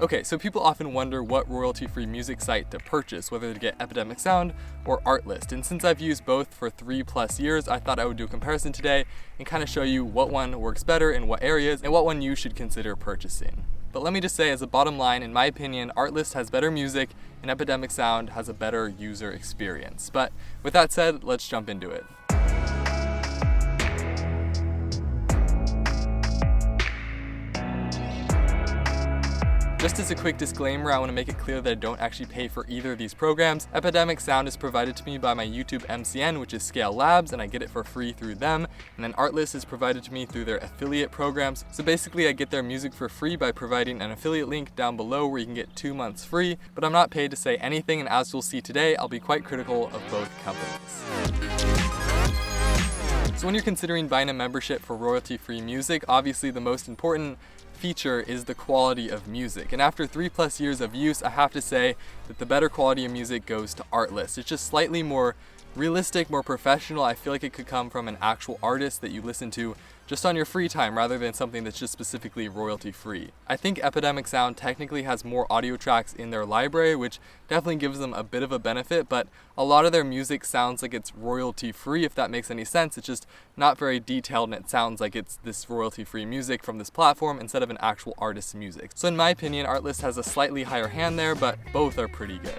Okay, so people often wonder what royalty-free music site to purchase, whether to get Epidemic Sound or Artlist. And since I've used both for 3+ years, I thought I would do a comparison today and kind of show you what one works better in what areas and what one you should consider purchasing. But let me just say, as a bottom line, in my opinion, Artlist has better music and Epidemic Sound has a better user experience. But with that said, let's jump into it. Just as a quick disclaimer, I want to make it clear that I don't actually pay for either of these programs. Epidemic Sound is provided to me by my YouTube MCN, which is Scale Labs, and I get it for free through them. And then Artlist is provided to me through their affiliate programs. So basically, I get their music for free by providing an affiliate link down below where you can get 2 months free, but I'm not paid to say anything, and as you'll see today, I'll be quite critical of both companies. So when you're considering buying a membership for royalty-free music, obviously the most important feature is the quality of music. And after 3+ years of use, I have to say that the better quality of music goes to Artlist. It's just slightly more realistic, more professional. I feel like it could come from an actual artist that you listen to just on your free time rather than something that's just specifically royalty free. I think Epidemic Sound technically has more audio tracks in their library, which definitely gives them a bit of a benefit, but a lot of their music sounds like it's royalty free, if that makes any sense. It's just not very detailed and it sounds like it's this royalty free music from this platform instead of an actual artist's music. So in my opinion, Artlist has a slightly higher hand there, but both are pretty good.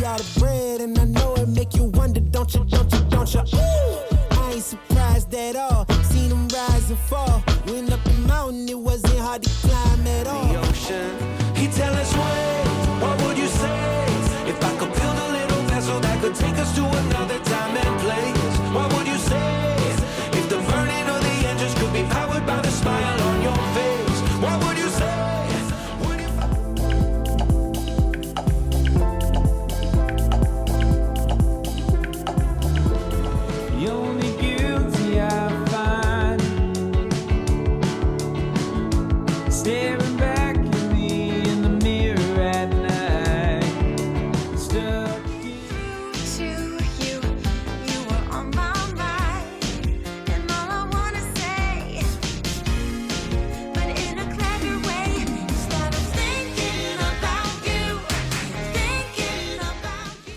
The bread and I know it make you wonder, don't you? I ain't surprised at all. Seen them rise and fall. Went up the mountain, it wasn't hard to climb at all. The ocean, he tell us what would you say if I could build a little vessel that could take us to another time and place? What would you say if the burning of the engines could be powered by the smile on your face? What would you say?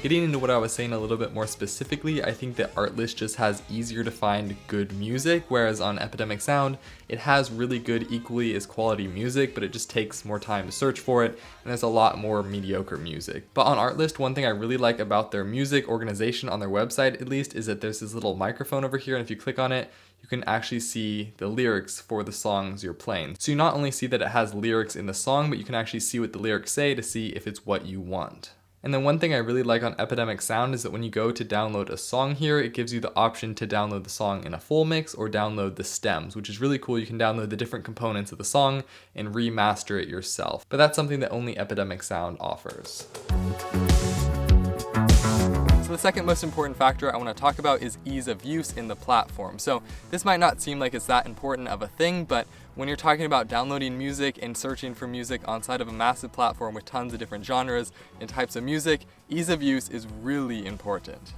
Getting into what I was saying a little bit more specifically, I think that Artlist just has easier to find good music, whereas on Epidemic Sound, it has really good, equally as quality music, but it just takes more time to search for it, and there's a lot more mediocre music. But on Artlist, one thing I really like about their music organization on their website, at least, is that there's this little microphone over here, and if you click on it, you can actually see the lyrics for the songs you're playing. So you not only see that it has lyrics in the song, but you can actually see what the lyrics say to see if it's what you want. And then one thing I really like on Epidemic Sound is that when you go to download a song here, it gives you the option to download the song in a full mix or download the stems, which is really cool. You can download the different components of the song and remaster it yourself. But that's something that only Epidemic Sound offers. So the second most important factor I want to talk about is ease of use in the platform. So this might not seem like it's that important of a thing, but when you're talking about downloading music and searching for music on side of a massive platform with tons of different genres and types of music, ease of use is really important.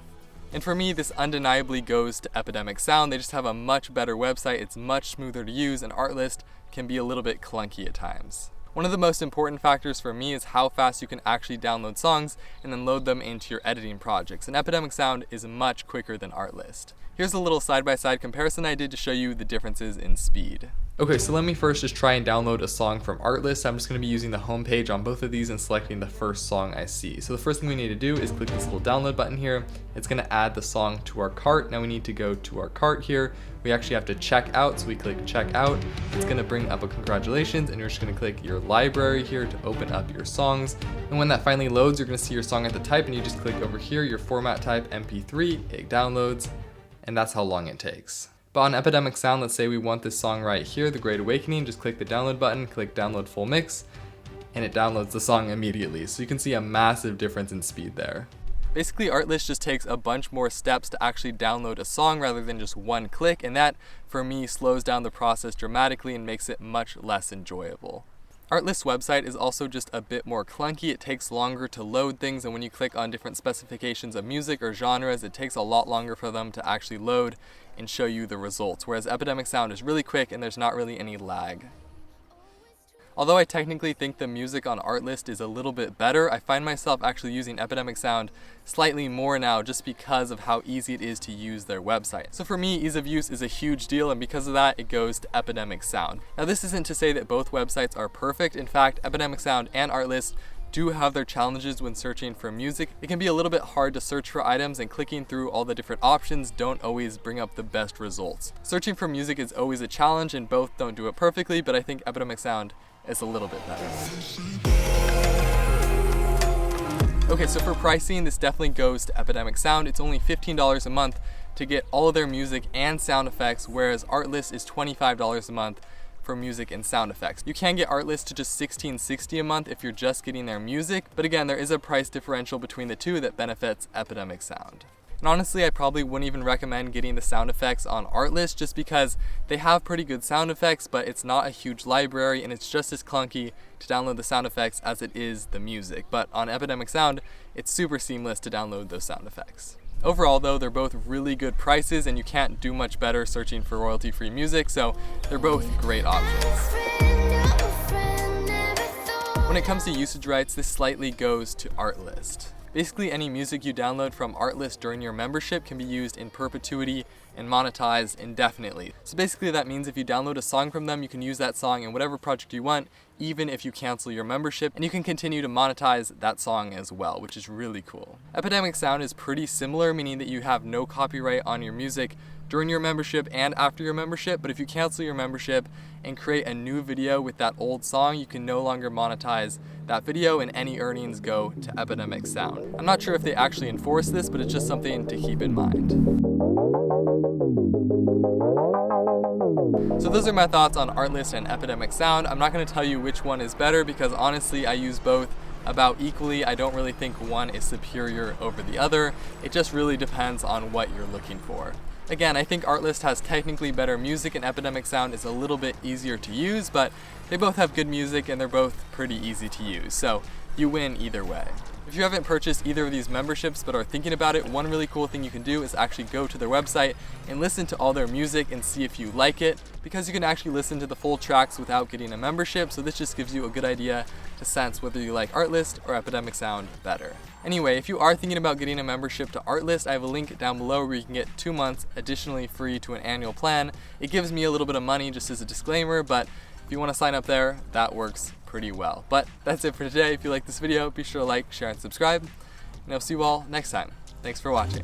And for me, this undeniably goes to Epidemic Sound. They just have a much better website, it's much smoother to use, and Artlist can be a little bit clunky at times. One of the most important factors for me is how fast you can actually download songs and then load them into your editing projects. And Epidemic Sound is much quicker than Artlist. Here's a little side-by-side comparison I did to show you the differences in speed. Okay, so let me first just try and download a song from Artlist. I'm just going to be using the home page on both of these and selecting the first song I see. So the first thing we need to do is click this little download button here. It's going to add the song to our cart. Now we need to go to our cart here. We actually have to check out, so we click check out. It's going to bring up a congratulations, and you're just going to click your library here to open up your songs. And when that finally loads, you're going to see your song at the type, and you just click over here, your format type MP3, it downloads, and that's how long it takes. But on Epidemic Sound, let's say we want this song right here, The Great Awakening, just click the download button, click download full mix, and it downloads the song immediately. So you can see a massive difference in speed there. Basically, Artlist just takes a bunch more steps to actually download a song rather than just one click, and that, for me, slows down the process dramatically and makes it much less enjoyable. Artlist's website is also just a bit more clunky. It takes longer to load things, and when you click on different specifications of music or genres, it takes a lot longer for them to actually load and show you the results, whereas Epidemic Sound is really quick and there's not really any lag. Although I technically think the music on Artlist is a little bit better, I find myself actually using Epidemic Sound slightly more now just because of how easy it is to use their website. So for me, ease of use is a huge deal, and because of that, it goes to Epidemic Sound. Now this isn't to say that both websites are perfect. In fact, Epidemic Sound and Artlist do have their challenges when searching for music. It can be a little bit hard to search for items, and clicking through all the different options don't always bring up the best results. Searching for music is always a challenge, and both don't do it perfectly, but I think Epidemic Sound is a little bit better. Okay, so for pricing, this definitely goes to Epidemic Sound. It's only $15 a month to get all of their music and sound effects, whereas Artlist is $25 a month for music and sound effects. You can get Artlist to just $16.60 a month if you're just getting their music, but again, there is a price differential between the two that benefits Epidemic Sound. And honestly, I probably wouldn't even recommend getting the sound effects on Artlist just because they have pretty good sound effects, but it's not a huge library and it's just as clunky to download the sound effects as it is the music. But on Epidemic Sound, it's super seamless to download those sound effects. Overall though, they're both really good prices and you can't do much better searching for royalty-free music, so they're both great options. When it comes to usage rights, this slightly goes to Artlist. Basically, any music you download from Artlist during your membership can be used in perpetuity and monetized indefinitely. So basically that means if you download a song from them, you can use that song in whatever project you want, even if you cancel your membership, and you can continue to monetize that song as well, which is really cool. Epidemic Sound is pretty similar, meaning that you have no copyright on your music during your membership and after your membership, but if you cancel your membership and create a new video with that old song, you can no longer monetize that video and any earnings go to Epidemic Sound. I'm not sure if they actually enforce this, but it's just something to keep in mind. So those are my thoughts on Artlist and Epidemic Sound. I'm not going to tell you which one is better because honestly I use both about equally. I don't really think one is superior over the other. It just really depends on what you're looking for. Again, I think Artlist has technically better music and Epidemic Sound is a little bit easier to use, but they both have good music and they're both pretty easy to use, so you win either way. If you haven't purchased either of these memberships but are thinking about it, one really cool thing you can do is actually go to their website and listen to all their music and see if you like it, because you can actually listen to the full tracks without getting a membership, so this just gives you a good idea to sense whether you like Artlist or Epidemic Sound better. Anyway, if you are thinking about getting a membership to Artlist, I have a link down below where you can get 2 months additionally free to an annual plan. It gives me a little bit of money just as a disclaimer, but if you want to sign up there, that works pretty well. But that's it for today. If you like this video, be sure to like, share, and subscribe. And I'll see you all next time. Thanks for watching.